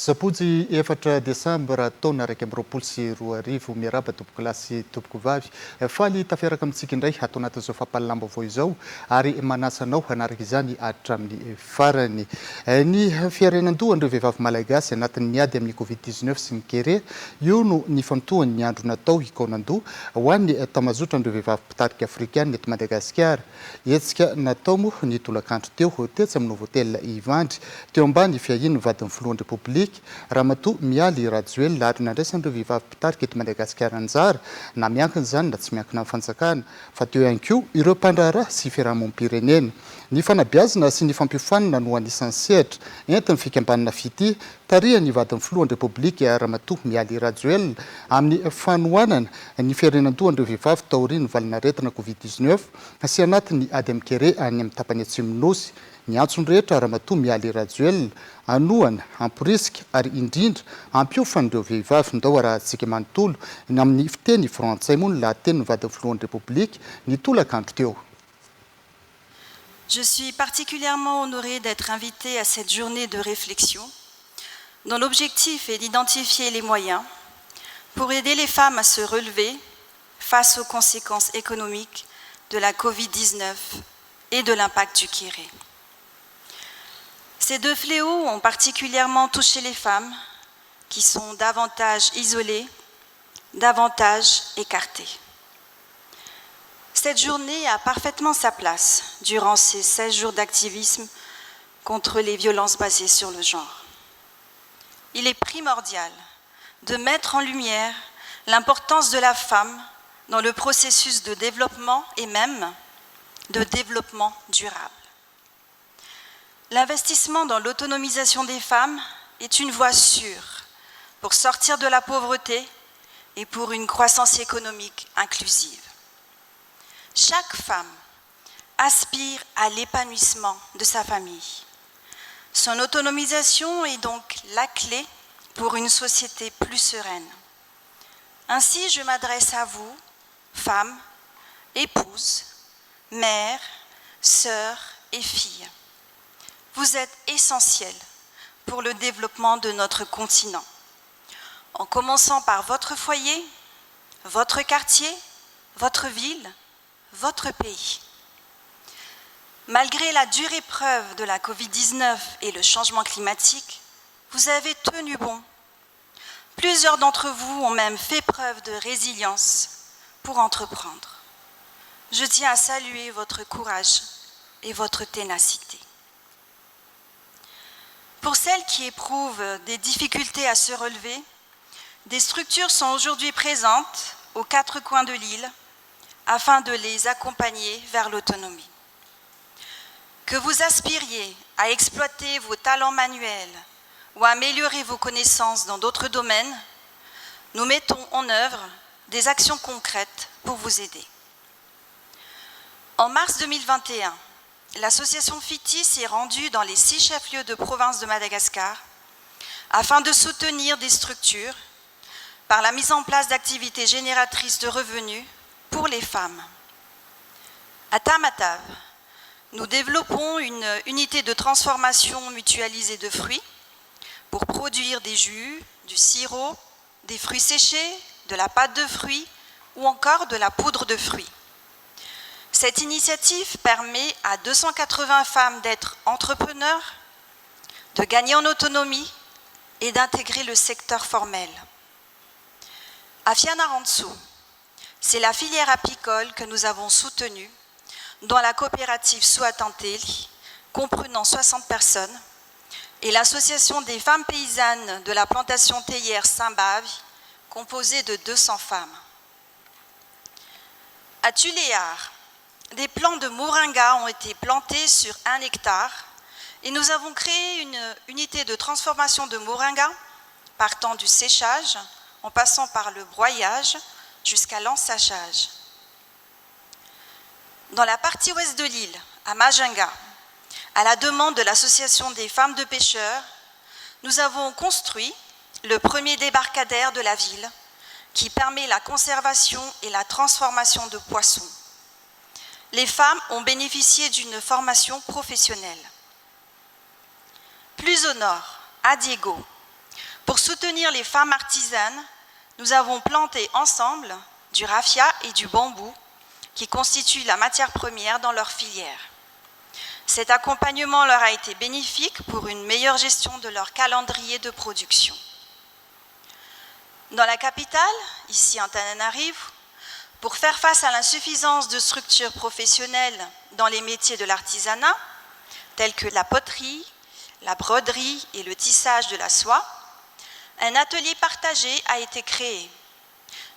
Sapotsy efatra Desambra taona raiky amby roapolo sy roa arivo miaraba tompoko lahy sy tompoko vavy faly tafiaraka amintsika indray atao anatin'izao fampahalalam-baovao izao ary manasa anao hanaraka izany hatramin'ny farany. Ny fiarenandoha andreo vehivavy malagasy anatin'ny miady amin'ny Covid-19 sy ny kere io no ny fantohany ny andro natao hikaonandoha ho an'ny tamazotra andreo vehivavy mpitarika afrikana eto Madagasikara. Hetsika natao moa ny tolakandro teo tetsy amin'ny hôtel Ivandry teo ambany fiahiny vadin'ny filohan'ny Repoblika Ramatoa Mialy Rajoelina ary nandraisan'ireo vehivavy mpitarika eto Madagasikara anjara na miankina izany na tsy miankina amin'ny fanjakana fa teo ihany koa ireo mpandraharaha sy fiarahamonim-pirenena. Ny fanabeazana sy ny fampiofanana no anisan'ny sehatra entin'ny fikambanana fity tarihany vadin'ny filohan'ny Repoblika Ramatoa Mialy Rajoelina amin'ny fanohanana ny fiarenandohan'ireo vehivavy taorian'ny valinaretina Covid-19 sy anatin'ny ady amin'ny kere any amin'ny tapany atsimo-nosy. Ny antony rehetra Ramatoa Mialy Rajoelina anohana amporisika ary indrindra ampiofandreo vehivavy ndao arahantsika manontolo amin'ny fiteny frantsay moa ny lahateny vadin'ny filohan'ny Repoblika ny tolakandro teo. Je suis particulièrement honorée d'être invitée à cette journée de réflexion dont l'objectif est d'identifier les moyens pour aider les femmes à se relever face aux conséquences économiques de la Covid-19 et de l'impact du kéré. Ces deux fléaux ont particulièrement touché les femmes qui sont davantage isolées, davantage écartées. Cette journée a parfaitement sa place durant ces 16 jours d'activisme contre les violences basées sur le genre. Il est primordial de mettre en lumière l'importance de la femme dans le processus de développement et même de développement durable. L'investissement dans l'autonomisation des femmes est une voie sûre pour sortir de la pauvreté et pour une croissance économique inclusive. Chaque femme aspire à l'épanouissement de sa famille. Son autonomisation est donc la clé pour une société plus sereine. Ainsi, je m'adresse à vous, femmes, épouses, mères, sœurs et filles. Vous êtes essentiels pour le développement de notre continent, en commençant par votre foyer, votre quartier, votre ville, votre pays. Malgré la dure épreuve de la Covid-19 et le changement climatique, vous avez tenu bon. Plusieurs d'entre vous ont même fait preuve de résilience pour entreprendre. Je tiens à saluer votre courage et votre ténacité. Pour celles qui éprouvent des difficultés à se relever, des structures sont aujourd'hui présentes aux 4 coins de l'île afin de les accompagner vers l'autonomie. Que vous aspiriez à exploiter vos talents manuels ou à améliorer vos connaissances dans d'autres domaines, nous mettons en œuvre des actions concrètes pour vous aider. En mars 2021, l'association FITI s'est rendue dans les 6 chefs-lieux de province de Madagascar afin de soutenir des structures par la mise en place d'activités génératrices de revenus pour les femmes. À Tamatave, nous développons une unité de transformation mutualisée de fruits pour produire des jus, du sirop, des fruits séchés, de la pâte de fruits ou encore de la poudre de fruits. Cette initiative permet à 280 femmes d'être entrepreneurs, de gagner en autonomie et d'intégrer le secteur formel. À Fianarantsoa, c'est la filière apicole que nous avons soutenue dans la coopérative Suatanteli, comprenant 60 personnes, et l'association des femmes paysannes de la plantation théière Saint-Bavi, composée de 200 femmes. À Tuléar, des plants de moringa ont été plantés sur 1 hectare et nous avons créé une unité de transformation de moringa partant du séchage, en passant par le broyage jusqu'à l'ensachage. Dans la partie ouest de l'île, à Majinga, à la demande de l'Association des femmes de pêcheurs, nous avons construit le premier débarcadère de la ville qui permet la conservation et la transformation de poissons. Les femmes ont bénéficié d'une formation professionnelle. Plus au nord, à Diego, Pour soutenir les femmes artisanes, nous avons planté ensemble du raffia et du bambou qui constituent la matière première dans leur filière. Cet accompagnement leur a été bénéfique pour une meilleure gestion de leur calendrier de production. Dans la capitale, ici Antananarivo, pour faire face à l'insuffisance de structures professionnelles dans les métiers de l'artisanat, tels que la poterie, la broderie et le tissage de la soie, un atelier partagé a été créé.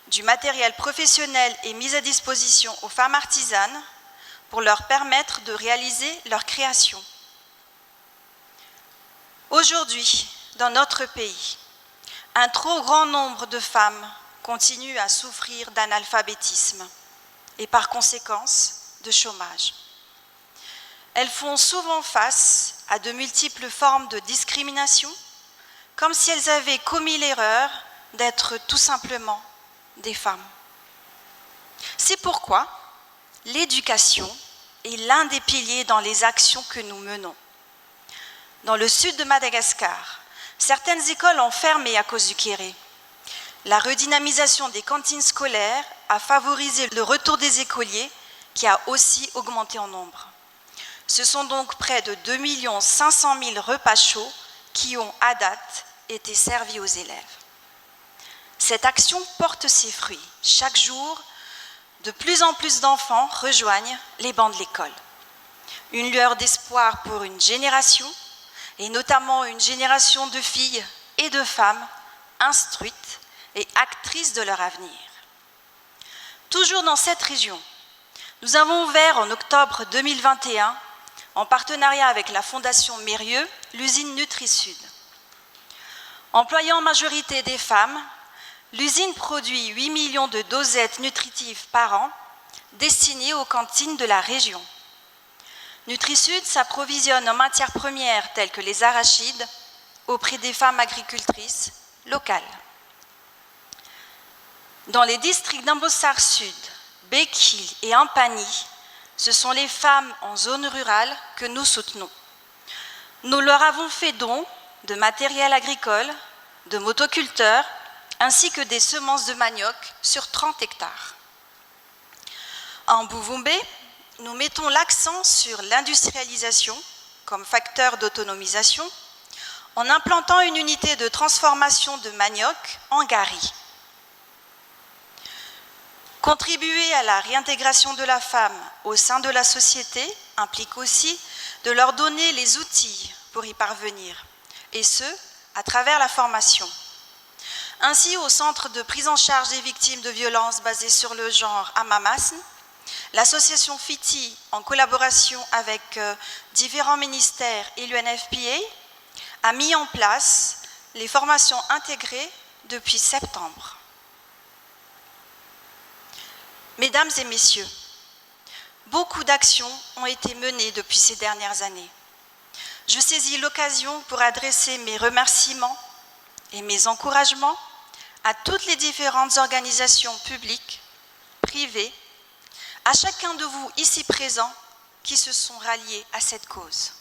Du matériel professionnel est mis à disposition aux femmes artisanes pour leur permettre de réaliser leur création. Aujourd'hui, dans notre pays, un trop grand nombre de femmes continuent à souffrir d'analphabétisme et par conséquence de chômage. Elles font souvent face à de multiples formes de discrimination, comme si elles avaient commis l'erreur d'être tout simplement des femmes. C'est pourquoi l'éducation est l'un des piliers dans les actions que nous menons. Dans le sud de Madagascar, certaines écoles ont fermé à cause du kéré. La redynamisation des cantines scolaires a favorisé le retour des écoliers qui a aussi augmenté en nombre. Ce sont donc près de 2 500 000 repas chauds qui ont, à date, été servis aux élèves. Cette action porte ses fruits. Chaque jour, de plus en plus d'enfants rejoignent les bancs de l'école. Une lueur d'espoir pour une génération, et notamment une génération de filles et de femmes instruites et actrices de leur avenir. Toujours dans cette région, nous avons ouvert en octobre 2021, en partenariat avec la Fondation Mérieux, l'usine NutriSud. Employant en majorité des femmes, l'usine produit 8 millions de dosettes nutritives par an destinées aux cantines de la région. NutriSud s'approvisionne en matières premières telles que les arachides auprès des femmes agricultrices locales. Dans les districts d'Ambossar Sud, Bekil et Ampani, ce sont les femmes en zone rurale que nous soutenons. Nous leur avons fait don de matériel agricole, de motoculteurs, ainsi que des semences de manioc sur 30 hectares. En Bouvumbe, nous mettons l'accent sur l'industrialisation comme facteur d'autonomisation en implantant une unité de transformation de manioc en gari. Contribuer à la réintégration de la femme au sein de la société implique aussi de leur donner les outils pour y parvenir, et ce, à travers la formation. Ainsi, au Centre de prise en charge des victimes de violences basées sur le genre à Mamasn, l'association FITI, en collaboration avec différents ministères et l'UNFPA, a mis en place les formations intégrées depuis septembre. Mesdames et messieurs, beaucoup d'actions ont été menées depuis ces dernières années. Je saisis l'occasion pour adresser mes remerciements et mes encouragements à toutes les différentes organisations publiques, privées, à chacun de vous ici présents qui se sont ralliés à cette cause.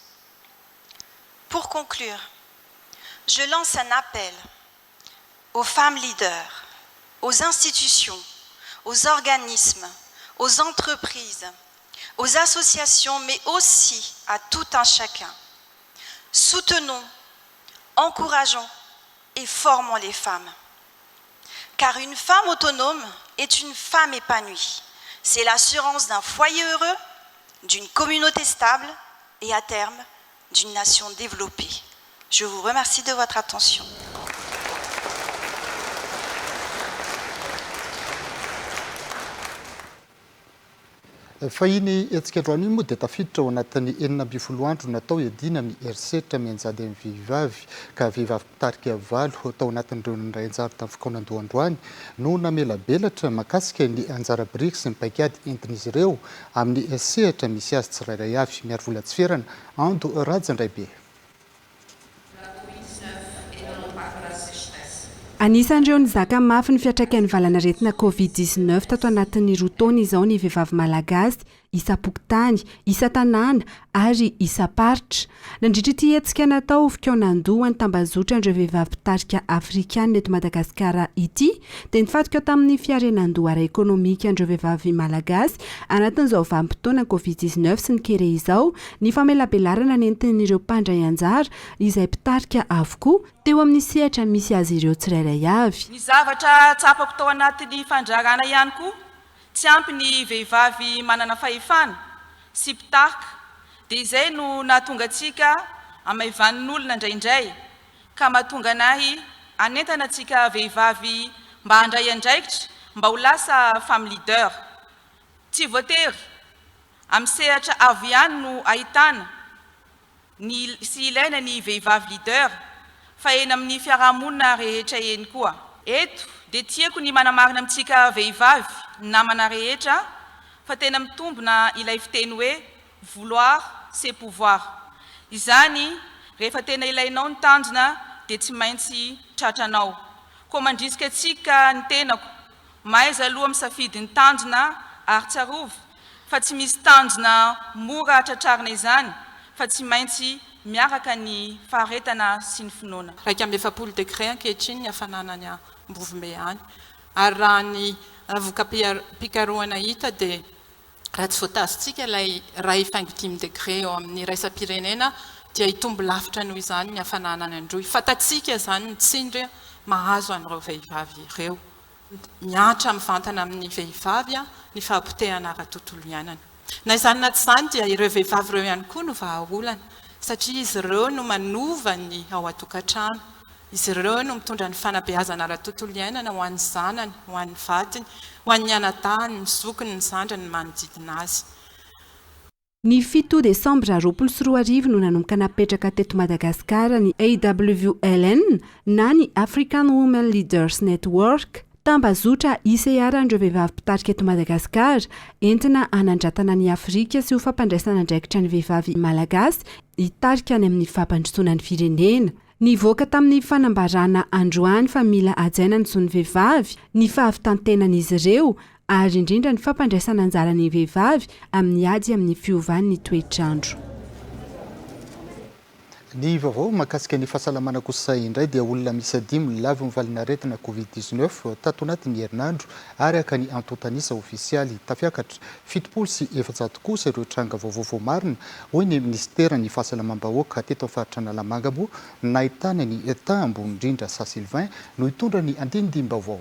Pour conclure, je lance un appel aux femmes leaders, aux institutions, aux organismes, aux entreprises, aux associations, mais aussi à tout un chacun. Soutenons, encourageons et formons les femmes. Car une femme autonome est une femme épanouie. C'est l'assurance d'un foyer heureux, d'une communauté stable et à terme, d'une nation développée. Je vous remercie de votre attention. Fahiny hetsikandroany moa dia tafiditra ao anatin'ny 4 andro natao iadina mierisetra mianjady amin'ny vehivavy ka vehivavy mpitarika 7 tao anatin'ireo indray anjara tamin'ny fotoan'androany no namelabelatra makasika ny anjara biriky sy ny paikady entin'izy ireo amin'ny sehatra misy azy tsirairay avy. Miaro vola tsy ferana Ando Rajandraibe. Anisan'ireo nizaka mafy ny fiantraikan'ny valanaretina COVID-19 tato anatin'ny roa taona izao ny vehivavy malagasy isa-pokotany, isa-tanàna ary isa-paritra. Nandritra ity hetsika natao fikaonandohany tambazotra andreo vehivavy mpitarika afrikana eto Madagasikara ity dia nifatika tamin'ny fiarenandoha ara-ekônomika andreo vehivavy malagasy anatin'izao vanim-potoana Covid-19 sy ny kere izao ny famelabelarana nentin'ireo mpandray anjara izay mpitarika avokoa teo amin'ny sehatra misy azy ireo tsirairay avy. Ny zavatra tsapako tao anatin'ny fandragana ihany koa tsy ampy ny vehivavy manana fahefana sy mpitarika dia izay no nahatonga antsika amaivanin'olona indraindray ka mahatonga anahy anentana antsika vehivavy mba handray andraikitra mba ho lasa femme leader. Tsy voatery amin'ny sehatra avo ihany no ahitana sy ilaina ny vehivavy leader fa eny amin'ny fiarahamonina rehetra eny koa. Eto dia tiako ny manamarina amintsika vehivavy namana rehetra fa tena mitombona ilay fiteny hoe vouloir c'est pouvoir. Izany rehefa tena ilainao ny tanjona dia tsy maintsy tratranao. Koa mandrisika antsika ny tenako maiza aloha misafidy ny tanjona ary tsarovy fa tsy misy tanjona mora tratrarina izany fa tsy maintsy miaraka ny faharetana sy ny finoana. Raika amby efapolo degré ankehitriny ny hafananany Mbovimbe any. Ary raha ny voka-pikarohana hita dia raha tsy voatasintsika ilay ray faingo 10 degré eo amin'ny raisam-pirenena dia hitombo lavitra noho izany ny hafananany androy. Fatatsika izany ny tsindry mahazo an'ireo vehivavy ireo. Miatra mivantana amin'ny vehivavy ny fahampotehana ara-tontolo iainana. Na izany na tsy izany dia ireo vehivavy ireo ihany koa no vahaolana satria izy ireo no manova ny ao an-tokantrano. Izy ireo no mitondra ny fanabeazana ara-tontolo iainana ho an'ny zanany, ho an'ny vadiny, ho an'ny anatahany, ny zokiny, ny zandrany, ny manodidina azy. Ny 7 Desambra 2024 no nanomboka napetraka teto Madagasikara ny AWLN na ny African Women Leaders Network. Tambazotra ICR andreo vehivavy mpitarika eto Madagasikara entina hanandratana ny Afrika sy ho fampandraisana andraikitra ny vehivavy malagasy hitarika any amin'ny fampandrosoana ny firenena. Nivoaka tamin'ny fanambarana androany fa mila hajaina ny zon'ny vehivavy, ny fahavitantenan'izy ireo ary indrindra ny fampandraisana anjarany vehivavy amin'ny ady amin'ny fiovan'ny toetrandro. Ny vaovao mahakasika ny fahasalamana kosa indray dia olona misy 5 lavy mivalina aretina Covid-19 tato anatin'ny herinandro ary aka ny antotanisa ofisialy tafiakatra 700 kosa ireo tranga vaovao marina hoy ny ministera ny fahasalamam-bahoaka teto amin'ny faritra Analamanga moa nahitana ny tambo indrindra sa Sylvain no hitondra ny andindim-baovao.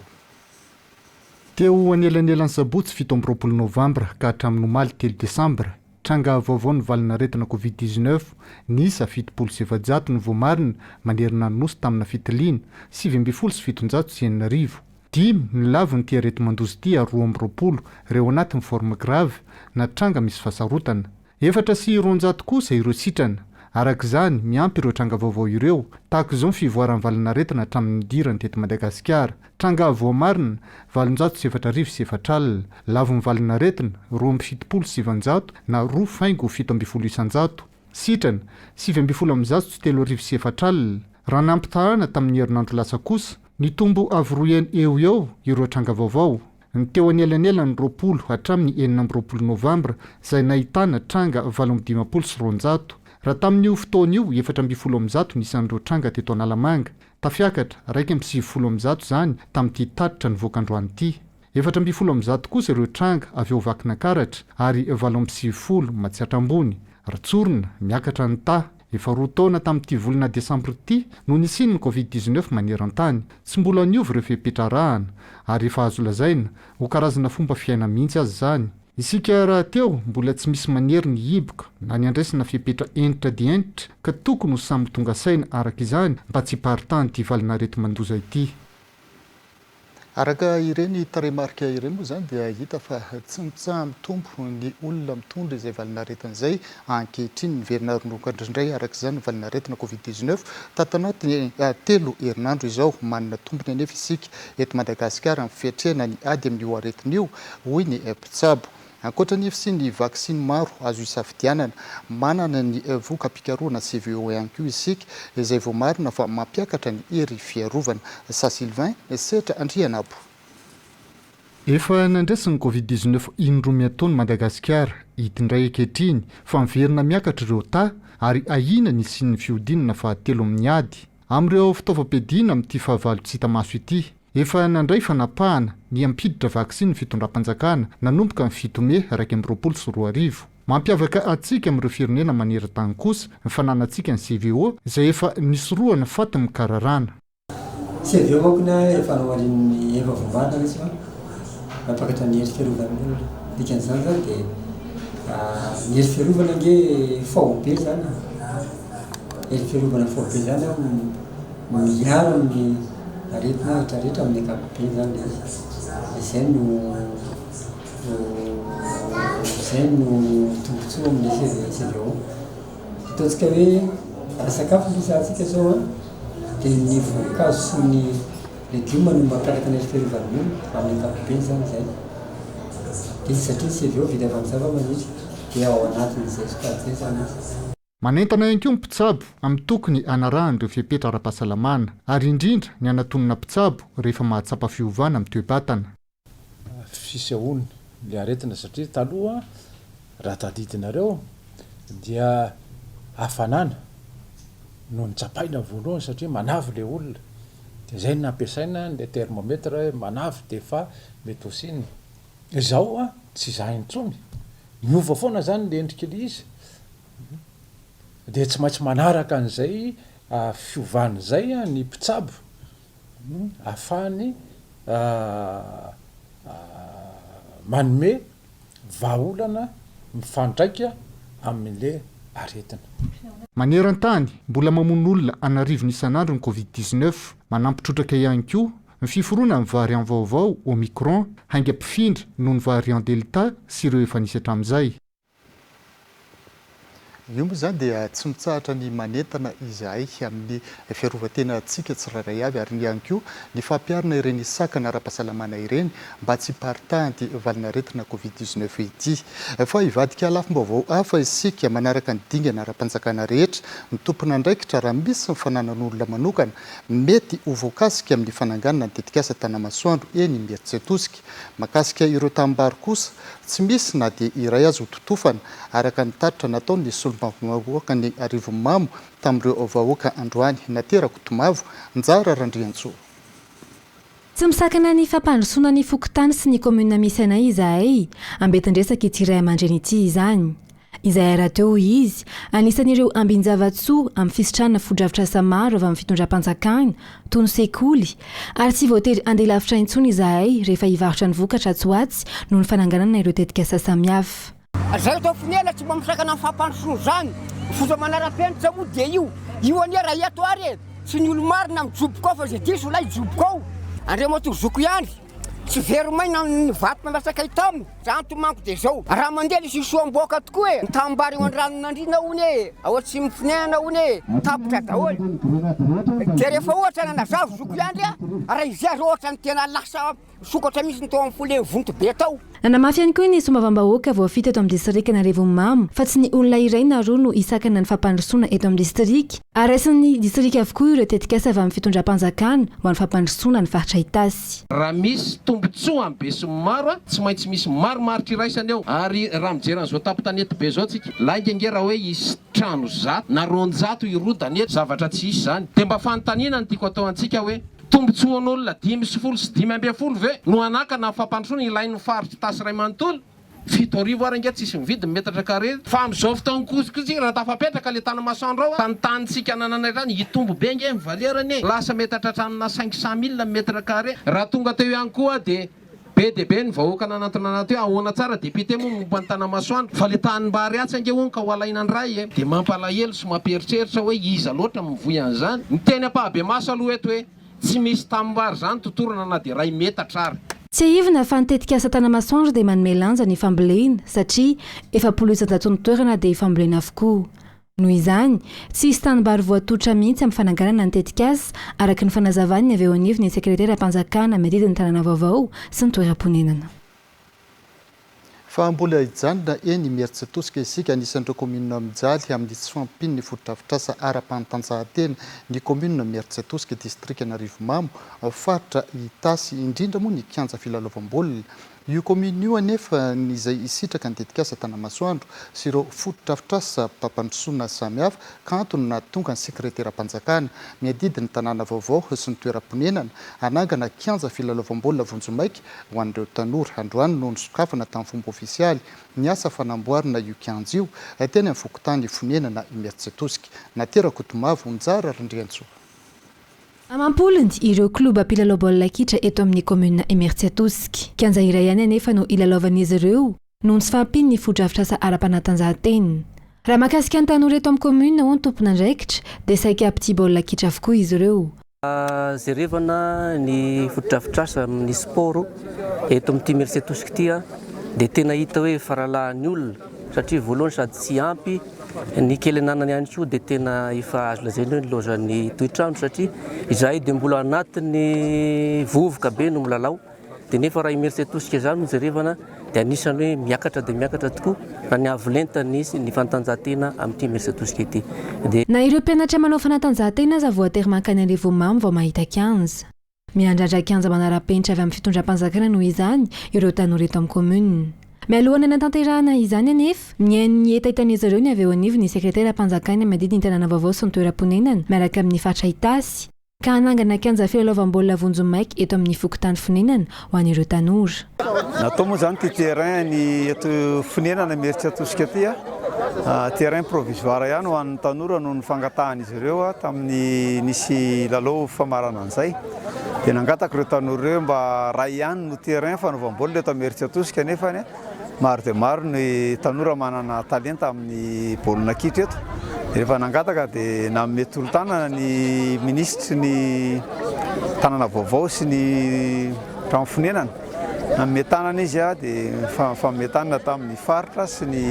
Teo anelanelan'ny sabotsy 17 Novambra ka hatramin'ny omaly 3 Desambra tranga vaovao ny valina aretina Covid-19 nisa 700 ny voamarina manerina ny nosy tamina fitiliana 770 dimy ny lavy ny tia arety mandozy tia 220 reo anatin'ny forme grave na tranga misy fasarotana 400 kosa ireo sitrana. Arak'izany miampy ireo tranga vaovao ireo tahaka izao ny fivoaran'ny valina aretina hatramin'ny dirany teto Madagasikara. Tranga voamarina 774 alina, lavy ny valina aretina 270 na 2,700. Sitrana 7,7 sy 3,4 alina. Raha nampitahana tamin'ny herinandro lasa kosa nitombo avy 2 eo ireo tranga vaovao. Ny teo anelanelany 20 hatramin'ny 9 Novambra izay nahitana tranga 720 sy 200. Raha tamin'io fotoana io 410 nisan'ireo tranga teto Analamanga, tafiakatra 170 zany tamin'ity tatitra ny voakandroany ity. 410 kosa ireo tranga avy eo Vakinankaratra ary 770 Matsiatrambony. Ratsorina miakatra ny ta. Efa 2 taona tamin'ity volana Desambra ity no nisiny ny Covid-19 maneran-tany. Tsy mbola niovy ireo fepetrarahana ary efa azo lazaina ho karazana fomba fiaina mihitsy azy zany. Isika raha teo mbola tsy misy manery ny hiboka na ny andraisana fepetra enitra dia enitra ka tokony ho samy tonga saina araka izany mba tsy hiparitany ity valina arety mandoza ity. Araka ireny taremarika ireny moa zany dia hita fa tsy mitsaha mitombo ny olona mitondra izay valina aretina izay ankehitriny ny verinarokandro indray araka izany ny valina aretina Covid-19 tatanaty 3 herinandro izao manana tombony anefa isika eto Madagasikara amin'ny fiatrehana ny ady amin'io aretina io hoy ny mpitsabo. Ankoatra sy ny vaksiny maro azo isafidianana manana ny voka-pikaroana CVO ihany koa isika izay vao marina fa mampiakatra ny hery fiarovana. Sa Sylvain Setra Andrianabo. efa nandraisiny covid-19 indroa miataony Madagasikara hitindray ankehitriny fa miverina miakatra ireo ta ary ahina ny sy ny fiodinana fahatelo amin'ny ady amin'ireo fitaovam-piadiana amin'ity fahavalo tsy hita maso ity. Efa nandray fanapahana ny ampiditra vaksiny fitondram-panjakana nanomboka amin'ny 7 Mey 2024. Mampiavaka atsika amin'ireo firenena maneran-tany kosa ny fananantsika ny CVO izay efa nisorohana faty mikararana. CVO manko efa nawarin'ny efa vombana izy fa mampakatra ny hery fiarovana dikan'izany zany dia ny hery fiarovana nge faobe zany hery fiarovana faobe zany miaro amin'ny aretina rehetrarehetra amin'ny ankapobeny zany izay no tombotsoa amin'ny CVO. Ataontsika hoe sakafo misahantsika zao dia ny voankazo sy ny legioma no mampiaraka ny hery fiarovana amin'ny ankapobeny zany zay. Dia satria CVO vita avy amin'ny zava-maniry dia ao anatin'izay sokajy zany izy. Manentana ihany koa ny mpitsabo amin'ny tokony anarahan'ireo fipetra ara-pahasalamana ary indrindra ny anatonana mpitsabo rehefa mahatsapa fiovana amin'ny toe-batana. Fisehoany le aretina satria taloha raha tadidinareo dia hafanana no nitsapaina voalohany satria manavy le olona dia zay no nampiasaina le termometre manavy dia fa mety ho sinina. Izao tsy izany intsony miova foana zany le endrik'ilay izy dia tsy maintsy manaraka an'izay fiovana zay ny mpitsabo ahafahany manome vahaolana mifandraika amin'le aretina. Maneran-tany mbola mamono olona anarivony isan'andro ny covid-19 manampitrotraka ihany koa ny fiforoana ny variant vaovao Omicron hainga mpifindra noho ny variant Delta sy ireo efa nisy hatramin'izay. Io moa zany dia tsy mitsahatra ny manentana izahay amin'ny fiarovan-tena antsika tsirairay avy ary ihany koa ny fampiarana ireny sakana ara-pahasalamana ireny mba tsy partahanty valina aretina covid-19 ity. Fa hivadika lafim-baovao hafa isika manaraka ny dingana ara-panjakana rehetra ny tompona andraikitra raha misy mifananan'olona manokana mety ho voakasika amin'ny fananganana ny tetikasa Tanamasoandro eny Imbersitosika. Makasika ireo tambary kosa tsy misy na dia iray azy ho totofana araka ny tatitra nataony solombavoaka ny Arivomamo tamin'ireo vahoaka androany naterako Tomavo Njara Randriantsoa. Tsy misakana ny fampandrosoana ny fokotany sy ny komuna misy anay izahay ambetindresaka ity ray aman-dreny ity izany. Izahay raha teo izy anisan'ireo ambin-javatsoa amin'ny fisitrana fodrafitrasa maro avy amin'ny fitondram-panjakana toy ny sekoly ary tsy voatery andeha lavitra intsony izahay rehefa hivarotra ny vokatra tsoatsy noho ny fananganana ireo tetikasa samihafa. Zay atao finela tsy mba misakana amin'ny fampandrosoana zany fosa manara-penitra moa dia io anie raha eto ary tsy ny olo marina mijoboka ao fa zay diso olay joboka ao andre mato zoko ihany tsy veromaina ny vato mamasaka itaminy zany tomanko dia zao raha mandeha isy soam-boaka tokoa mitambary eo an-dranonandrina one ao tsy mifinena one tapotra daholo dia rehefa ohatra nanazavo zoko ihany raha izy azy ohatra ny tena lasa sokatra misy ny tao amin'ny fole vonto be tao. Nanamafy ihany koa ny sombavambahoaka voafita eto amin'ny distrika na Arivomamo fa tsy ny olona iray na roa no isakana ny fampandrosoana eto amin'ny distrika ary raisin'ny distrika avokoa ireo tetikasa avy amin'ny fitondram-panjakana ho an'ny fampandrosoana ny faritra Itasy. Raha misy tombotsoa amin'ny be sy maro tsy maintsy misy maromaritra iraisany ao ary raha mijery an'izao tampotanety be zao tsika lainge raha hoe isy trano zato na ronjato irodany eto zavatra tsy isy zany dia mba fanontaniana ny tiako atao antsika hoe tombotsoan'olona 10 sy 10 sy 12 ve no anakana fampandrosoana ilain'ny faritra Tasy ray manontolo 7 ary nge tsisy mividy metatra carré fa amin'izao fotoana kosikosika raha tafapetraka le Tanamasoandro ao tantantsika nananay rany hitombo be nge mivalerany lasa metatra tranona 500 000 metre carré raha tonga teo ihany koa dia be dia be ny vahoaka nanatona teo ahoana tsara député moa momba ny Tanamasoandro fa le tanimbary atsy ange hono ka ho alaina andray dia mampalahelo sy mampieritreritra hoe iza loatra mivoy an'izany ny teny ampahabe maso aloha eto hoe tsy misy tanimbary zany totorana na dia ray metatra ary. Tsy ahivina fa nitetikasa Tanamasoandro dia manome lanja ny fambolena satria efa polon'isan-jaton'ny toerana dia fambolena avokoa. Noho izany, tsy hisy tanimbary voatotra mihitsy amin'ny fananganana ny tetikasa araka ny fanazavany avy eo anivony ny sekretera mpanjakana mididiny tanàna vaovao sy ny toeram-ponenana. fa mbola hijanona eny Imerintsiatosika isika anisan'ireo commune mijaly amin'ny tsy fampiny ny foto-drafitrasa ara-panatanjahantena ny commune Imerintsiatosika district Anarivomamo faritra Itasy indrindra moa ny kianja filalaovam-baolina. Io commune io anefa izay isitraka ny dedikasa Tanamasoandro sy ireo foto-drafitrasa mpampandrosoana samihafa ka antony na tonga ny sekretera-panjakana miadidy ny tanàna vaovao sy ny toeram-ponenana anangana kianja filalaovam-baolina Vonjomaika ho an'ireo tanora. Androany no nisokafana tamin'ny fomba ofisialy ny asa fanamboarana io kianja io teny amin'ny fokotany fonenana Imerintsiatosika. Naterako Tomavo Njara Rindriantsoa. Amam-polony ireo kluba mpilalao baolina kitra eto amin'ny commune Imerintsiatosika. Kianja iray ihany anefa no ilalaovan'izy ireo noho ny tsy fahampiany ny foto-drafitrasa ara-panatanjahantena. Raha mahakasika ny tanora eto amin'ny commune ho ny tompon'andraikitra dia saika ampity baolina kitra avokoa izy ireo. Jerevana ny foto-drafitrasa amin'ny sport eto amin'ity Imerintsiatosika ity dia tena hita hoe faralahan'ny olona satria voalohany sady tsy ampy ny kely ananany ihany koa dia tena efa azo lazaina hoe nilozan'ny toetrandro satria izahay dia mbola anatin'ny vovoka be no milalao dia nefa raha Imerintsiatosika izany no jerevana dia anisany hoe miakatra tokoa raha ny avolenta nisy ny fanatanjahantena amin'ity Imerintsiatosika ity. Na ireo mpianatra manao fanatanjahantena aza voatery mankany Anarivomamo vao mahita kianja. Miandrandra kianja manara-penitra avy amin'ny fitondram-panjakana noho izany ireo tanora eto amin'ny commune. Mialohany natanterahana izany anefa mihaino eta hitan'izy ireo ny avy eo anivony sekretera-panjakana miadidy ny tanàna vaovao sy ny toeram-ponenana miaraka amin'ny faritra Itasy ka hanangana kianja filalaovam-baolina Vonjomaika eto amin'ny fokotany fonenana ho an'ireo tanora. Natao moa zany ty terrain ny eto fonenana Imerintsiatosika ty terrain provisoire ihany ho an'ny tanora no ny fangatahan'izy ireo tamin'ny nisy lalao famarana an'izay. Dia nangataka ireo tanora ireo mba ray ihany no terrain fanaovam-baolina eto Imerintsiatosika nefa maro dia maro ny tanora manana talenta amin'ny baolina kitra eto. Rehefa nangataka dia nanome tolo-tanana ny ministry ny tanàna vaovao sy ny rano fonenana. Nanome tanana izy dia fanome tanana tamin'ny faritra sy ny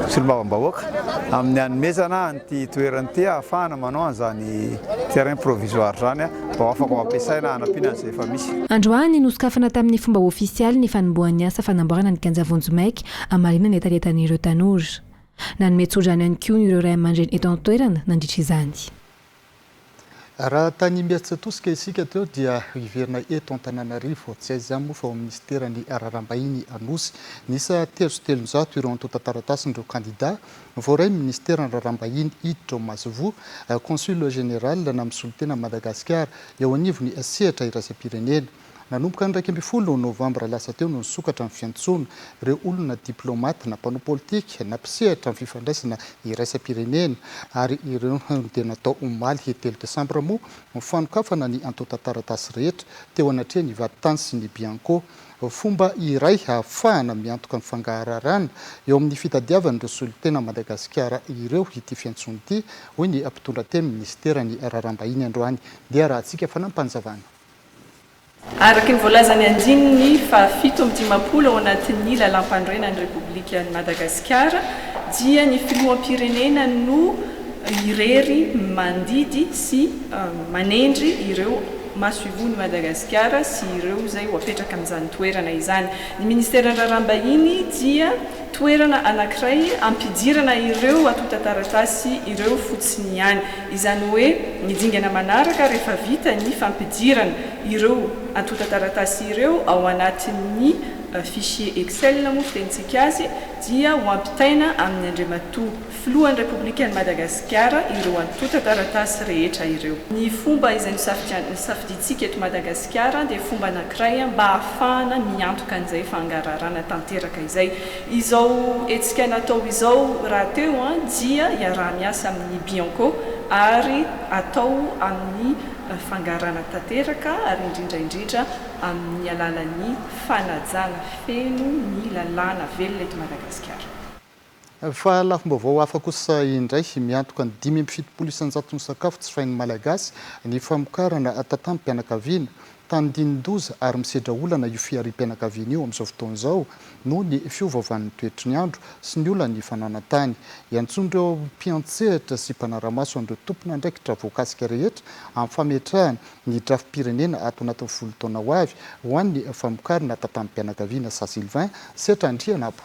solombavambahoaka amin'ny hanomezana an'ity toerany ahafahana manao an'izany terrain provisoire zany mba afaka mampiasaina hanampiana an'izay efa misy. Androany nosokafana tamin'ny fomba ofisialy ny fanombohan'ny asa fanamboarana ny kianja Vonjomaika amarinana ny etaretan'ireo tanora. Nanome tsorany ihany koa ireo ray aman-dreny eto an-toerana nandritra izany. Raha tany Imerintsiatosika isika teo dia iverina eto Antananarivo tsy aiza moa fa ao ministerany Raharambahiny Anosy nisa 300 ireo antota taratasindreo kandida voaray ministerany Raharambahiny Iditra Mazovo consul général na misolitena Madagasikara eo anivony sehatra iraisam-pirenena. Nanomboka ny 12 Novambra lasa teo no nisokatra ny fiantsoana ireo olona diplomate na mpanao politika na mpisehatra amin'ny fifandraisana iraisam-pirenena ary ireo dia natao omaly 3 Desambra moa mifanokafana ny antota taratasy rehetra teo anatria ny Vatany sy ny Bianco. Fomba iray ahafahana miantoka ny fangahararana eo amin'ny fitadiavan'ireo solitena Madagasikara ireo ity fiantsoana ity hoy ny mpitondra teny ministerany Raharambahiny androany dia raha antsika fanampanjavana. Araka ny voalazany andininy fa 7 ao anatin'ny lalam-pandrenan'ny Repoblika Madagasikara dia ny filoham-pirenena no irery mandidy sy manendry ireo masoivony Madagasikara sy ireo izay ho apetraka amin'izany toerana izany. Ny ministerany Raharambahiny dia toerana anankiray ampidirana ireo antota taratasy ireo fotsiny ihany. Izany hoe midingana manaraka rehefa vita ny fampidirana ireo antota taratasy ireo ao anatin'ny fichier Excel moa fitentsika azy dia ho ampitaina amin'ny andriamatoa filohan'ny Repoblikan'ny Madagasikara ireo antota taratasy rehetra ireo. Ny fomba izay nisafiditsika eto Madagasikara dia fomba anankiray mba ahafahana miantoka an'izay fangararana tanteraka izay. Izao etsika natao izao raha teo dia iaraha miasa amin'ny Bianco ary atao amin'ny fangarana tanteraka ary indrindra amin'ny alalan'ny fanajana feno ny lalàna velona eto Madagasikara. Fa lafim-baovao hafa kosa indray miantoka ny 570 isanjato ny sakafo tsy fahin'ny malagasy ny famokarana tatampianakaviana tandinin-doza ary misedra olana io fiarim-pianakaviana io amin'izao fotoana izao noho ny fiovaovan'ny toetr'ny ny andro sy ny olana ny fananantany. Iantson'ireo mpiantsehatra sy mpanaramaso an'ireo tompona andraikitra voakasika rehetra amin'ny fametrahany ny drafim-pirenena ato anatin'ny folo taona ho avy ho an'ny famokarana tantanim-pianakaviana sa Sylvain Setrandrianabo.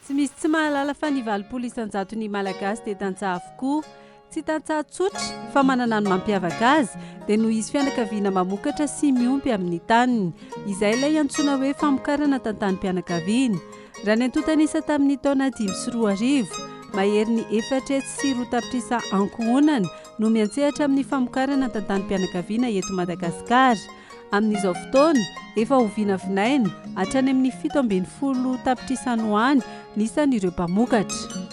Tsy misy tsy mahalala fa ny valopolo isan-jaton'ny malagasy dia tantsaha avokoa. Tsy tantsaha tsotra fa manana ny mampiavaka azy dia noho izy fianakaviana mamokatra sy miompy amin'ny taniny. Izay ilay antsoina hoe famokarana tantanim-pianakaviana. Raha ny antontanisa tamin'ny taona 2010 mahery ny 4 tapitrisa ankohonana no miantsehatra amin'ny famokarana tantanim-pianakaviana eto Madagasikara. Amin'izao fotoana efa ho vinavinaina hatrany amin'ny 17 tapitrisa anoany nisan'ireo mpamokatra.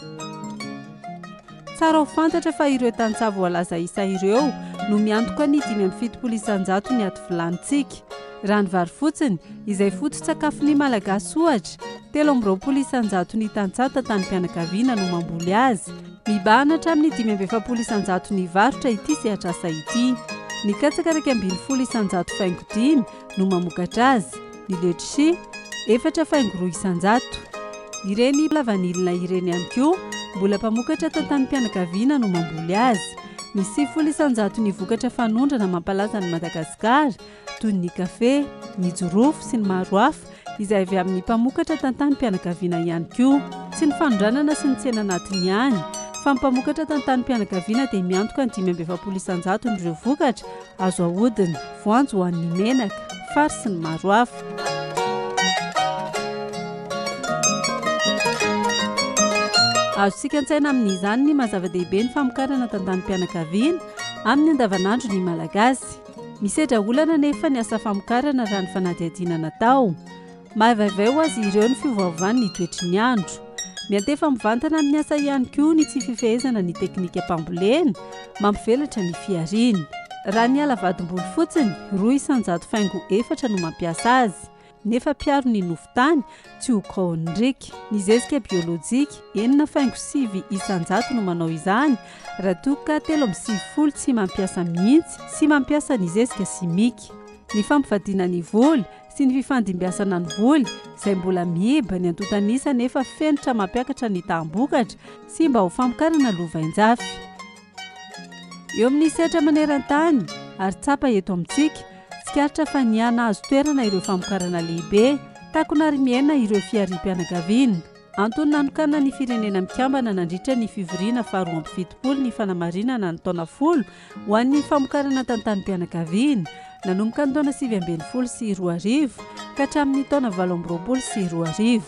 Tsara ho fantatra fa ireo tantsaha voalaza isa ireo no miantoka ny 570 isan-jato ny ato vilanintsika. Raha ny vary fotsiny izay foto-tsakafon'ny malagasy ohatra 320 isan-jato ny tantsaha tantanim-pianakaviana no mamboly azy. Mibahana hatramin'ny 570 isan-jato ny varotra ity sy atrasa ity. Ny katsaka 220 isan-jato faingo 5 no mamokatra azy. Ny letchi 4,2 isan-jato. Ireny lavanilina ireny ihany koa mbola mpamokatra tantanim-pianakaviana no mamboly azy. Misy 10 isan-jato ny vokatra fanondrana mampalaza ny Madagasikara toy ny kafe, ny jorofo sy ny maro hafa izay avy amin'ny mpamokatra tantanim-pianakaviana ihany koa. Tsy ny fanondranana sy ny tsena anatiny ihany fa mpamokatra tantanim-pianakaviana dia miantoka ny 570 isan-jato n'ireo vokatra azo ahodina, voanjo ho an'ny menaka, fary sy ny maro hafa. Azo sika antsaina amin'izany ny mazava-dehibe ny famokarana tantanim-pianakaviana amin'ny andavanandro ny malagasy. Misedra olana nefa ny asa famokarana raha ny fanadihadiana natao. Mahavaivay ho azy ireo ny fiovaovan'ny ny toetry ny andro. Miantefa mivantana amin'ny asa ihany koa ny tsy fifehezana ny teknika mpambolena mampivelatra ny fiariana. Raha ny ala-vadim-boly fotsiny 2 isan-jato faingo 4 no mampiasa azy. Nefa piaro ny nofotany tsy ho kaonindrika. Ny zezika biolojika 4,7 isan-jato no manao izany raha toa ka 3,70 tsy mampiasa mihitsy sy mampiasa ny zezika simika. Ny fampivadiana ny voly sy ny fifandimbiasana ny voly izay mbola mihiba ny antontanisa nefa fenitra mampiakatra ny tambokatra sy mba ho famokarana lovain-jafy. Eo amin'ny sehatra maneran-tany ary tsapa eto amintsika tsikaritra fa niana azo toerana ireo famokarana lehibe takonary miaina ireo fiarim-pianakaviana. Antony nanokana ny firenena mikambana nandritra ny fivoriana faha 27 ny fanamarinana ny taona 10 ho an'ny famokarana tantanim-pianakaviana nanomboka ny taona 20 sy 20 ka hatramin'ny taona 20 sy 20.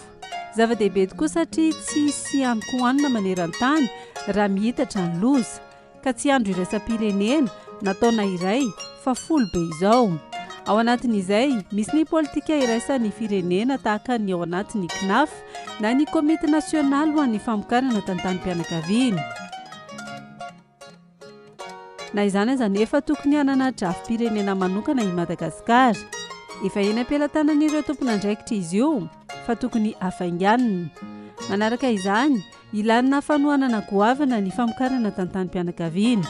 Zava-dehibe tokoa satria tsy hisy ankohanina maneran-tany raha mihitatra ny loza ka tsy andro iraisam-pirenena nataona iray fa folo be izao. Ao anatin'izay misy ny politika iraisan'ny firenena tahaka ny ao anatin'ny CNAF na ny komite nasionaly ho an'ny famokarana tantanim-pianakaviana. Na izany aza nefa tokony hanana drafim-pirenena manokana i Madagasikara. Efa eny am-pelantanan'ireo tompon'andraikitra izy io fa tokony hafainganina. Manaraka izany ilanina fanohanana goavana ny famokarana tantanim-pianakaviana.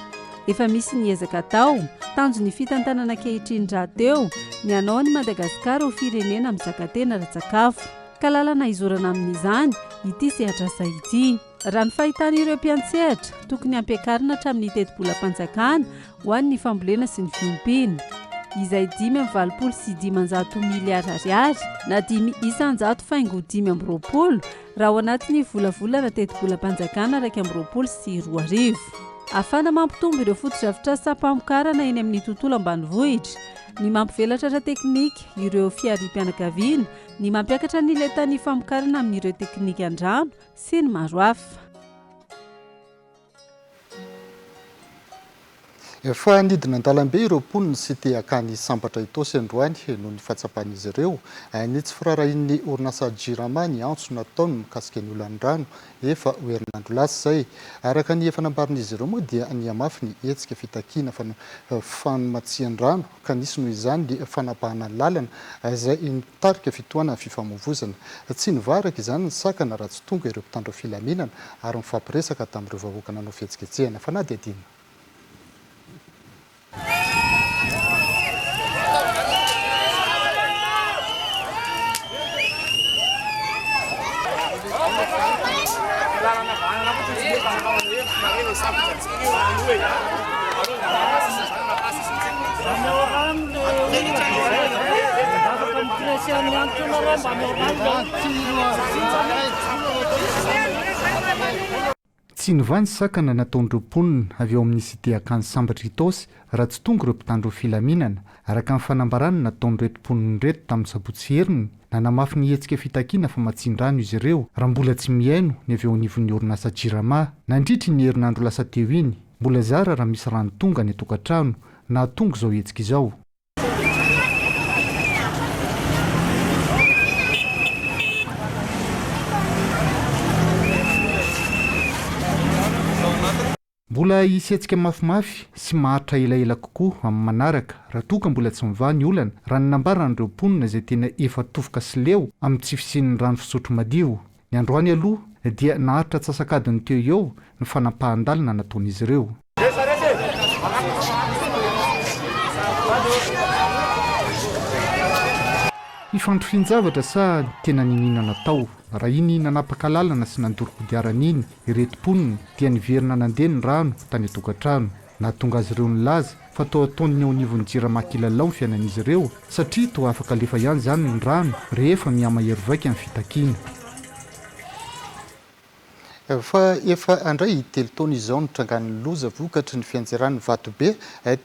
Efa misy ny ezaka tao tanjo ny fitantanana ankehitriny rahateo ny anao ny Madagasikara ho firenena mizakatena ara-tsakafo. Ka lalana izorana amin'izany ity sy atrasa ity. Raha ny fahitan'ireo mpiantsehatra tokony hampiakarina hatramin'ny teti-bola-panjakana ho an'ny fambolena sy ny fiompiana. Izay 5,9 miliara ariary na 5 isan-jato faingo 5,20 raha ao anatin'ny volavolana teti-bola-panjakana 2,20 sy 20. Afana mampitombo ireo foto-drafitrasa sampamokarana eny amin'ny tontolo ambanivohitra, ny mampivelatra ara-teknika ireo fiarim-pianakaviana, ny mampiakatra ny letan'ny famokarana amin'ireo teknika an-drano sy ny maro hafa. Efa nidina an-dalambe ireo mponina sy te-hakany sambatra itosy androany noho ny fatsapan'izy ireo. Ny tsy firarahin'ny orinasa JIRAMA ny antso nataony mikasika ny olandrano efa ho herinandro lasa izay. Araka ny efa nambarin'izy ireo moa dia ny amafy ny hetsika fitakiana fanomatsian-drano ka nisy noho izany ny fanapahana lalana izay nitarika fitoana fifamoivozana. Tsy nivaraka izany ny sakana raha tsy tonga ireo mpitandro filaminana ary mifampiresaka tamin'ireo vahoaka nanao fihetsiketsehana fanadihadiana. tsy novany sakana nataon'ireo mponina avy eo amin'ny site akanjo sambatra itosy raha tsy tonga ireo mpitandro filaminana araka amin'ny fanambarana nataon'ireto mponina reto tamin'ny sabotsy heriny nanamafy ny hetsika fitakiana fa matsin-drano izy ireo raha mbola tsy miaino ny avy eo anivon'ny orinasa jirama nandritry ny herinandro lasa teo iny mbola zara raha misy rano tonga ny tokantrano na tonga izao hetsika izao. Mbola hisetsika mafimafy sy maharitra elaela kokoa amin'ny manaraka raha toka mbola tsy miva ny olana raha ny nambaran'ireo mponina izay tena efa tofoka sy leo amin'ny tsy fisian'ny rano fisotro madio. Ny androany aloha dia naharitra atsasakadiny teo eo ny fanampahan-dalana nataon'izy ireo. Ifandrofian-javatra sa tena nininana tao raha iny nanapaka-lalana sy nandoro-kodiarana iny ireto mponina dia niverina nandeha ny rano tany atokantrano nahatonga azy ireo nilaza fa tao ataony eo anivon'ny jirama kilalao ny fiainan'izy ireo satria toa afaka alefa ihany zany ny rano rehefa miamahery vaika amin'ny fitakiana. Fa efa andray telo taona izao nitrangan'ny loza vokatry ny fianjeran'ny Vatobe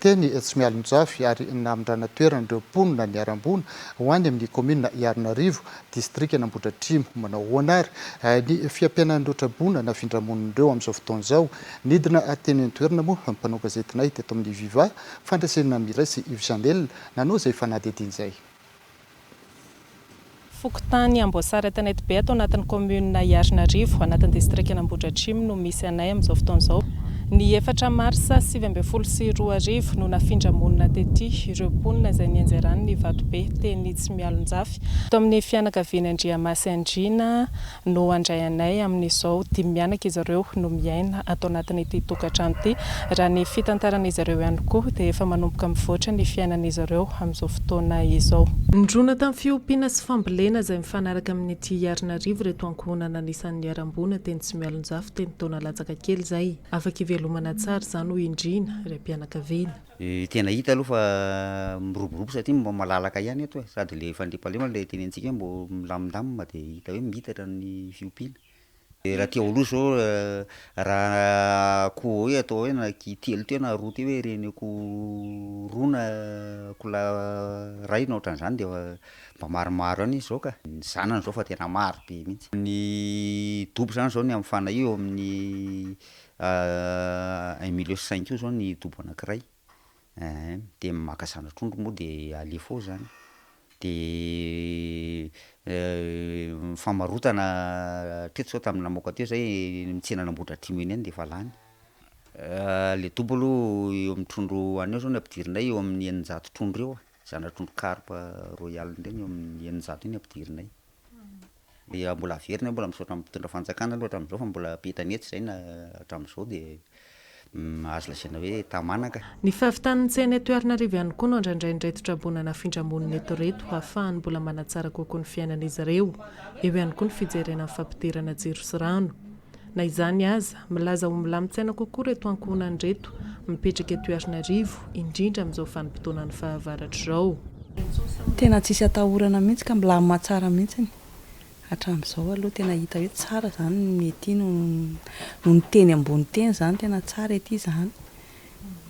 teny Tsimihaloanjafy ary namindrana toeran'ireo mponina ny Arambona ho any amin'ny komina Iarnarivo distrika Nambohidratrimo manao hoanary ny fiampianan'ireo Trabona na findramon'ireo amin'izao fotoana izao nidina teny an-toerana moa ny mpanao gazetinay teto amin'ny Viva fandraisana miray sy Yves Janel nanao izay fanadidiny izay. Fokotany Amboasary tanety be atao anatin'ny komuna Iarnarivo anatin'ny distrika Nambohidratrimo no misy anay amin'izao fotoana izao. Ny 4 marsa 2022 no nafindra-monina tety ireo mponina izay nianjeran'ny Vatobe teny Tsimihaloanjafy. Tao amin'ny fianakaviana Andriamasy Andrina no andray anay amin'izao 5 mianaka izy ireo no miaina atao anatin'ity tokantrano ity. Raha ny fitantaran'izy ireo ihany koa dia efa manomboka mivoatra ny fiainan'izy ireo amin'izao fotoana izao. Ndrona tamin'ny fiompiana sy fambolena izay mifanaraka amin'ity Iarnarivo reto ankohonana anisan'ny Arambona teny Tsimihaloanjafy teny taona latsaka kely izay afaka ivelomana tsara izany ho indrina ireo mpianakaviana. Tena hita aloha fa miroborobo satria mbo malalaka ihany eto sady le fandriampalema le teny antsika mbo milamindamina dia hita hoe mitatra ny fiompiana. Raha tia olo zao raha koa hoe atao hoe na kitelo teo na roa teo hoe reny ko rona kola ray na ohatran'izany dia mba maromaro any izao ka ny zanany zao fa tena maro be mihitsy. Ny dobo zany zao ny amin'ny fana io amin'ny 1,5 million io zao ny dobo anankiray dia maka zanatr'ondro moa dia alefo zany dia famarotana teto zao tamin'ny namoaka teo zay mitsena Nambohidratrimo iny any dia efa lany. Le dobo aloha eo amin'ny trondro any eo zao ny ampidirinay eo amin'ny 900 trondro eo zanatr'ondro carpe royal ndreny eo amin'ny 900 iny ampidirinay. Dia mbola averina mbola misaotra mitondra fanjakana aloha hatramin'izao fa mbola petanetsy zay na hatramin'izao dia azo lasaina hoe tamanaka. Ny fahavitan'ny tsena eto Iarnarivo ihany koa no andraindray ny reto Trabona nafindra-monina eto reto ahafahany mbola manatsara kokoa ny fiainan'izy ireo. Eo ihany koa ny fijerena amin'ny fampidirana jiro sy rano. Na izany aza milaza ho milamin-tsaina kokoa reto ankohonany reto mipetraka eto Iarnarivo indrindra amin'izao vanim-potoanan'ny fahavaratra izao. Tena tsisy atahorana mihitsy ka milamina tsara mihitsy. Hatramin'izao aloha tena hita hoe tsara zany ny ety no ny teny ambony teny zany tena tsara ety zany.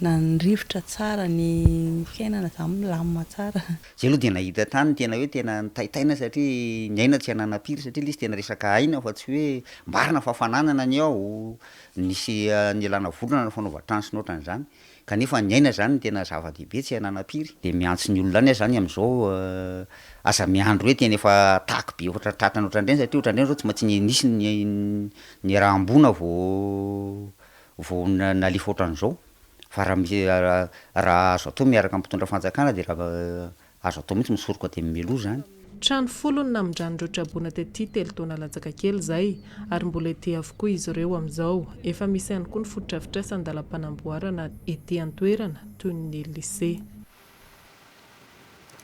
Na ny rivotra tsara ny fiainana zany milamina tsara. Zay aloha dia nahita tany tena hoe tena nitaitaina satria ny aina tsy hananam-piry satria izy tena resaka aina fa tsy hoe mbarina fahafananana ny ao nisy ny alana volana na fanaova-trano sy ohatran'izany. Kanefa ny aina zany tena zava-dehibe tsy hananam-piry dia miantso ny olona any zany amin'izao aza miandro hoe tena efa tahaky be ohatra tratrana ohatran'ireny satria ohatran'ireny zao tsy maintsy nisy ny raha ambona vao nalefa ohatran'izao fa raha azo atao miaraka ampitondra fanjakana dia raha azo atao mihitsy misoroka dia mimelo zany. Trano folo ny namindran'ireo Trabona tety telo taona latsaka kely izay ary mbola ety avokoa izy ireo amin'izao. Efa misy ihany koa ny foto-drafitrasa andalam-panamboarana ety an-toerana toy ny lycée.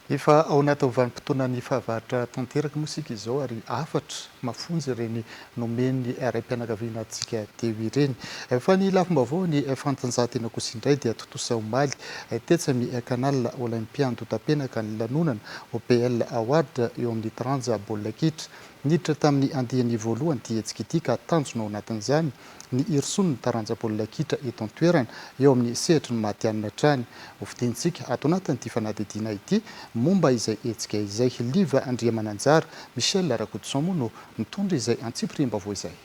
efa ao anaty vanim-potoana ny fahavaratra tanteraka mosika izao ary afatra mafonjy ireny nomeny ray-pianakaviana antsika teo ireny fa ny lafim-baovao ny fantanjahantena kosa indray dia totosa omaly tetsamy canal olympien dotapenaka ny lanonana OPL Award eo amin'ny taranja baolina kitra niditra tamin'ny andiany voalohany ty hetsika ity ka tanjona ao anatin'izany ny irsony taranja baolina kitra eto an-toerana eo amin'ny sehatra ny mahatianina trany hofidiantsika ato anatin'ity fanadidina ity momba izay hetsika izay liva Andriamananjara Michel Rakotoson moa no mitondra izay antsipirim-baovao izay.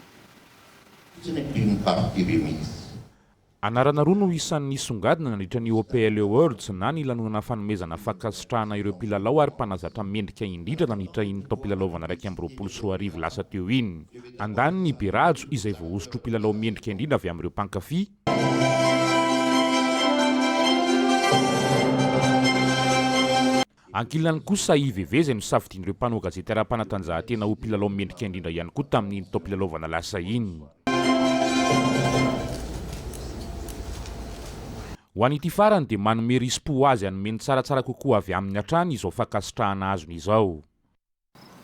Anarana roa no isan'ny songadina nandritra ny OPL Awards na ny lanonana fanomezana fakasitrahana ireo mpilalao ary mpanazatra mendrika indrindra nandritra iny tao mpilalao raika amby roapolo sy roa arivo lasa teo iny. Andany ny Berajo izay voahosotro mpilalao mendrika indrindra avy amin'ireo mpankafy. Ankilany kosa IVV izay nosafidian'ireo mpanao gazety ara-panatanjahantena ho mpilalao mendrika indrindra ihany koa tamin'iny tao mpilalao lasa iny. Ho an'ity farany dia manome rispo azy hanomeny tsaratsara kokoa avy amin'ny hatrany izao fakasitrahana azony izao.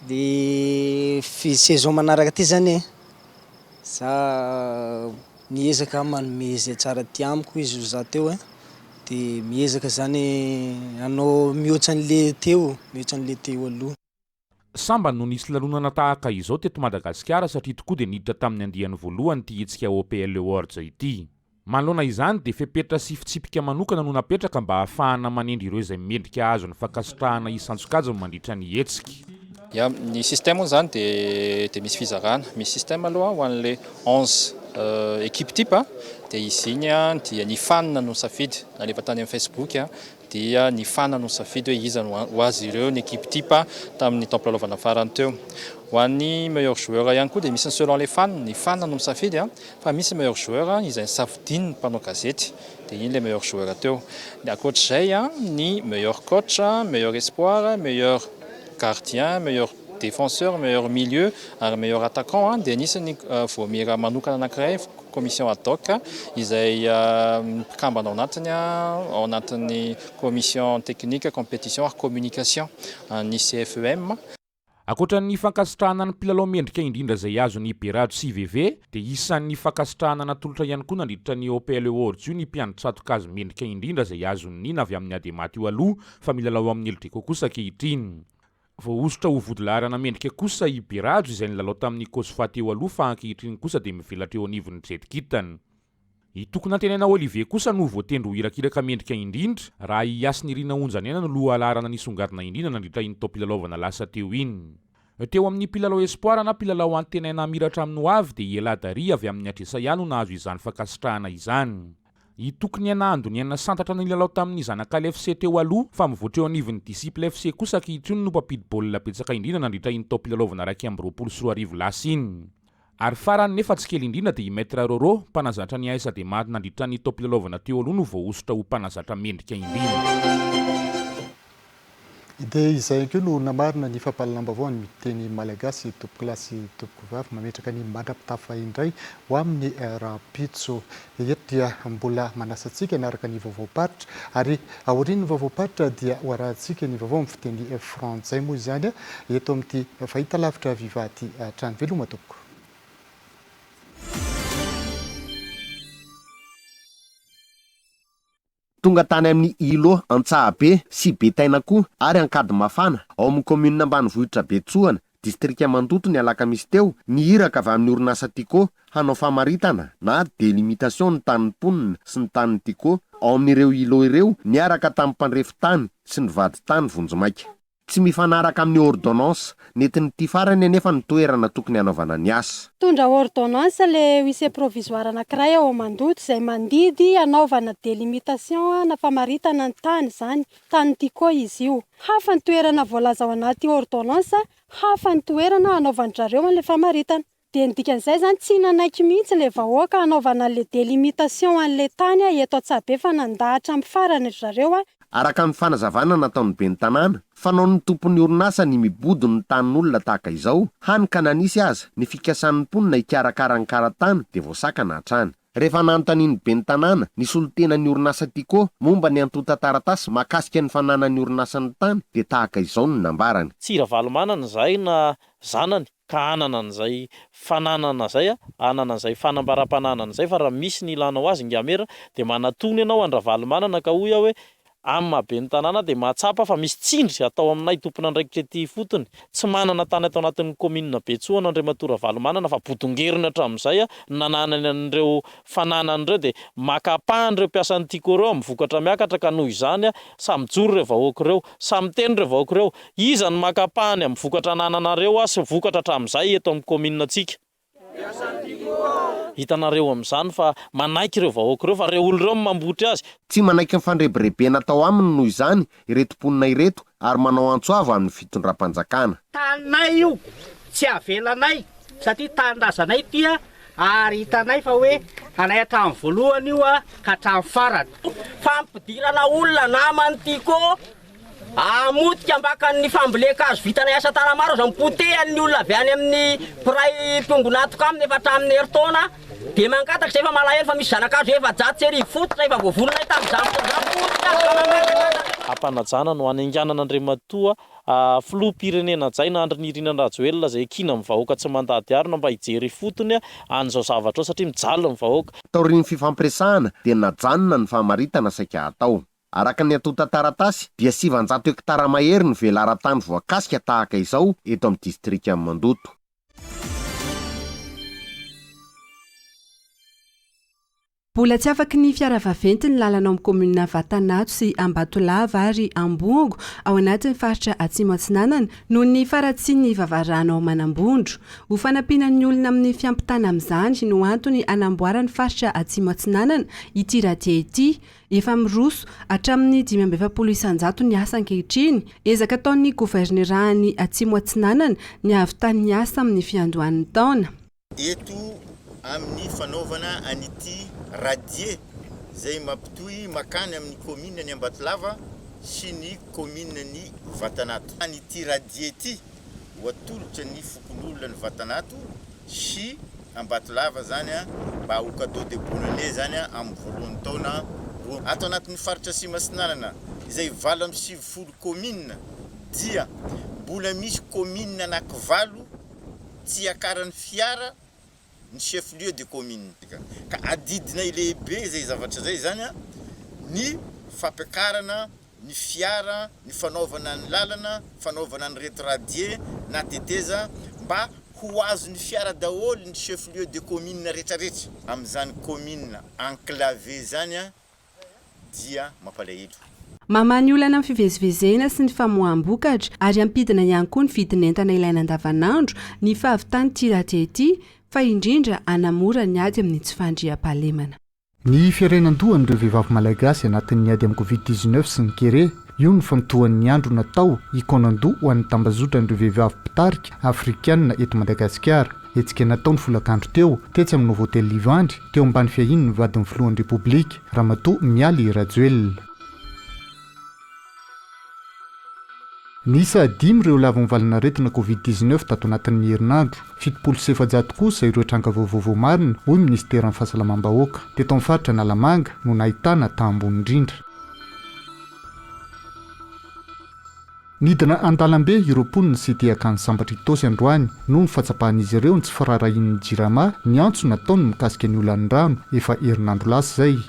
Dia saison manaraka ty zany za miezaka manome izay tsara ty amiko izy za teo dia miezaka zany anao mihoatra an'le teo aloha. Samba no nisy lalonana tahaka izao teto Madagasikara satria tokoa dia niditra tamin'ny andiany voalohany ty hetsika OPL Awards ity. Manoloana izany dia fepetra sy fitsipika manokana no napetraka mba ahafahana manendry ireo izay mendrika azo ny fakasitrahana isantsokajy mandritra ny hetsika. Ya, ny système zany dia misy fizarana, misy système aloha ho an'le 11 équipe type dia izy iny dia ny fanina no safidy nalefa tany amin'ny Facebook dia ny fanina no safidy hoe iza ho azy ireo ny équipe type tamin'ny tampilalaovana farany teo. Ho an'ny meilleur joueur ihany koa dia misy selon les fans, ny fanina no misafidy fa misy meilleur joueur izay safidiny mpanao gazety dia iny le meilleur joueur teo. Dia ankoatr'izay ny meilleur coach, meilleur espoir, meilleur gardien, meilleur défenseur, meilleur milieu ary meilleur attaquant dia anisany voamira manokana anankiray commission ad hoc izay mpikambana ao anatin'ny commission technique compétition ary communication ny CFEM. Ankoatran'ny fankasitrahana ny mpilalao mendrika indrindra izay azony Berajo sy IVV dia isan'ny fankasitrahana natolotra ihany koa nandritra ny OPL Awards io ny mpianatra-tsatokazy mendrika indrindra izay azony nina avy amin'ny adematy io aloha fa milalao amin'ny eldriko kosa ankehitriny. Voahosotra ho vodilarana mendrika kosa i Berajo izay nilalao tamin'ny Kosofate eo aloha fa ankehitriny kosa dia mivelatra eo anivon'ny jetikitany. I tokony antenaina Olivier kosa no voatendro hirakiraka mendrika indrindra raha iasiny Irina Onjanena no loha alarana nisongadina indrindra nandritra iny tao mpilalao lasa teo iny. Teo amin'ny mpilalao espoir na mpilalao antenaina miratra amin'ny hoavy dia Ela Dari avy amin'ny Atresa ihany no nahazo izany fakasitrahana izany. I tokony anando ny ana santatra nilalao tamin'ny zanak'Al FC teo aloha fa mivoatra eo anivon'ny Disciple FC kosa ankehitriny no mpampidi baolina betsaka indrindra nandritra iny tao mpilalao raika amby roapolo sy roa arivo lasa iny. Ary farany nefa tsy kely indrindra dia i Maître Roro mpanazatra ny AS Adematy nandritra ny tao mpilalao teo aloha no voahosotra ho mpanazatra mendrika indrindra. Dia izay koa no namarina ny fampalalam-baovao ny teny malagasy tompoko lasy tompoko vavy mametraka ny mandrapitafa indray ho amin'ny rapitso eto dia mbola manasantsika naraka ny vaovaoparitra ary aorian'ny vaovaoparitra dia hoarahantsika ny vaovao amin'ny fiteny frantsay moa izany eto amin'ity fahita lavitra vivaty trano veloma tompoko. Tonga tany amin'ny ilo Antsahabe sy Betaina koa ary Ankady Mafana ao amin'ny commune ambanivohitra Betsoana distrika Mandoto ny alakamisy teo nihiraka avy amin'ny orinasa Tico hanao famaritana na délimitation ny tanin'ny mponina sy ny tanin'ny Tico ao amin'ireo ilo ireo niaraka tamin'ny mpandrefy tany sy ny vady tany Vonjomaika. Tsy mifanaraka amin'ny ordonnance nentin'ity farany anefa ny toerana tokony hanaovana ny asa. Tondra ordonnance le lycée provisoire anankiray ao Mandoto izay mandidy hanaovana délimitation na famaritana ny tany zany tany Tico izy io. Hafa ny toerana voalaza ao anaty ordonnance, hafa ny toerana hanaovan'zareo an'le famaritana. Dia ny dikan'izay zany tsy nanaiky mihitsy le vahoaka hanaovana le délimitation an'le tany eto Antsahabe fa nandahatra amin'ny farany zareo Araka amin'ny fanazavana nataon'ny ben'ny tanàna, fanaon'ny tompon'ny orinasa ny mibody ny tanin'olona tahaka izao, hany ka nanisy aza ny fikasan'ny mponina hikarakara ny karatany dia voasakana hatrany. rehefa nanontaniany be ny tanàna ny solotena ny orinasa Tico momba ny antota taratasy mahakasika ny fananany orinasany tany dia tahaka izao no nambarany. Tsy ravalomanana zay na zanany ka anana an'izay fananana zay anana an'izay fanambaram-pananana zay fa raha misy ny ilanao azy ngamera dia manatony ianao andravalomanana ka hoy hoe amin'ny mahabe ny tanàna dia mahatsapa fa misy tsindry atao aminay tompona andraikitra ety fotony tsy manana tany atao anatin'ny kominina Betsoa Andriamatora Valomanana fa Botongerina hatramin'izay nananany an'ireo fananan'ireo dia makapahan'ireo mpiasan'ny Tico ireo mivokatra miakatra ka noho izany samy joro ireo vahoaka ireo samy teny ireo vahoaka ireo iza ny makapahany amin'ny vokatra nananareo sy vokatra hatramin'izay eto amin'ny kominina antsika. Hitanareo amin'izany fa manaiky ireo vahoaka ireo fa ireo olo ireo mambotra azy. Tsy manaiky ny fandrebirebena natao aminy noho izany ireto mponina ireto ary manao antsoava amin'ny fitondram-panjakana. Tanay io tsy avelanay satria tanindrazanay tia ary hitanay fa hoe anay hatramin'ny voalohany io ka hatramin'ny farany. Fampidirana olona namany Tico amotika mbakan'ny famboleka azo vitanay asa tanamaro azo ampotehany olona avy any amin'ny piray tongonatoka aminy efa hatramin'ny heritaona dia mangataka izay efa malahelo fa misy zanakazo efa jato sery fototra efa voavononay tamin'izany. Ampanajana no anenganana Andriamatoa filoham-pirenena Jaina Andry Nirina Rajoelina izay kina amin'ny vahoaka tsy mandady arina mba hijery fotony an'izao zavatra satria mijaly ny vahoaka. Taorian'ny fifampiresahana dia najanona ny famaritana saika atao. Araka ny antota taratasy dia 700 hektara mahery ny velaran-tany voakasika tahaka izao eto amin'ny distrika Mandoto. Mbola tsy afaky ny fiara vaventy ny lalana amin'ny komunina Vatanato sy Ambatolava ary Ambongo ao anatin'ny faritra Atsimo Atsinanana noho ny faratsian'ny vavarana ao Manambondro. Ho fanampiana ny olona amin'ny fiampitana amin'izany no antony anamboarany faritra Atsimo Atsinanana ity radia ity. Efa miroso hatramin'ny 520 ny asa ankehitriny. Ezaka ataon'ny governerany Atsimo Atsinanana ny havitany ny asa amin'ny fiandohan'ny taona. Eto amin'ny fanaovana an'ity radie zay mampitohy makany amin'ny commune ny Ambatolava sy ny commune ny Vatanato. An'ity radie ity ho atolotra ny fokon'olona ny Vatanato sy Ambatolava zany mba ho cadeau de bonne année zany amin'ny voalohan'ny taona. Ato anatin'ny faritra Atsimo Atsinanana izay 7 commune dia mbola misy commune anankivalo tsy akaran'ny fiara ny chef lieu de commune ka adidinay lehibe zay zavatra zay zany ny fampiakarana ny fiara ny fanaovana ny lalana fanaovana ny reto radie na teteza mba ho azo ny fiara daholo ny chef lieu de commune rehetrarehetra amin'izany commune enclavé zany dia mampalahelo. Mamany olana amin'ny fivezivezena sy ny famoaham-bokatra ary ampidina ihany koa ny vidin'entana ilaina andavanandro ny fahavitany ity ety fa indrindra anamora ny ady amin'ny tsy fandriam-pahalemana. Ny fiarenandohan'ireo vehivavy malagasy anatin'ny ady amin'ny Covid-19 sy ny kere io ny famtohan'ny andro natao ikonandoha ho an'ny tambazotran'ireo vehivavy mpitarika afrikanina eto Madagasikara. Etsika nataony folakandro teo tetsy amin'ny Novotel Livandry teo ambany fiahiny ny vadin'ny filohan'ny Repoblika Ramatoa Mialy Rajoelina. Nisa 5 ireo lavon'ny retina Covid-19 tato anatin'ny herinandro. 700 kosa ireo tranga vaovao marina hoy ministeran'ny fahasalamam-bahoaka. Teto amin'ny faritra Nalamanga no nahitana tambony indrindra. Nidina andalambe ireo mponina sy te-akanjo sambatra itosy androany noho ny fatsapahan'izy ireo ny tsy firarahin'ny jirama ny antso nataony mikasika ny olan'ny rano efa herinandro lasa zay.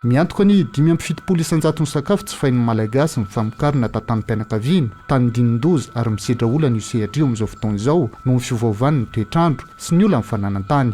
Miantoka ny 570 ny sakafo tsy fahin'ny malagasy ny famokarana tantanim-pianakaviana tany Dinindozy ary misedra olana io sehatra io amin'izao fotoana izao noho ny fiovaovan'ny toetrandro sy ny olana ny fananan-tany.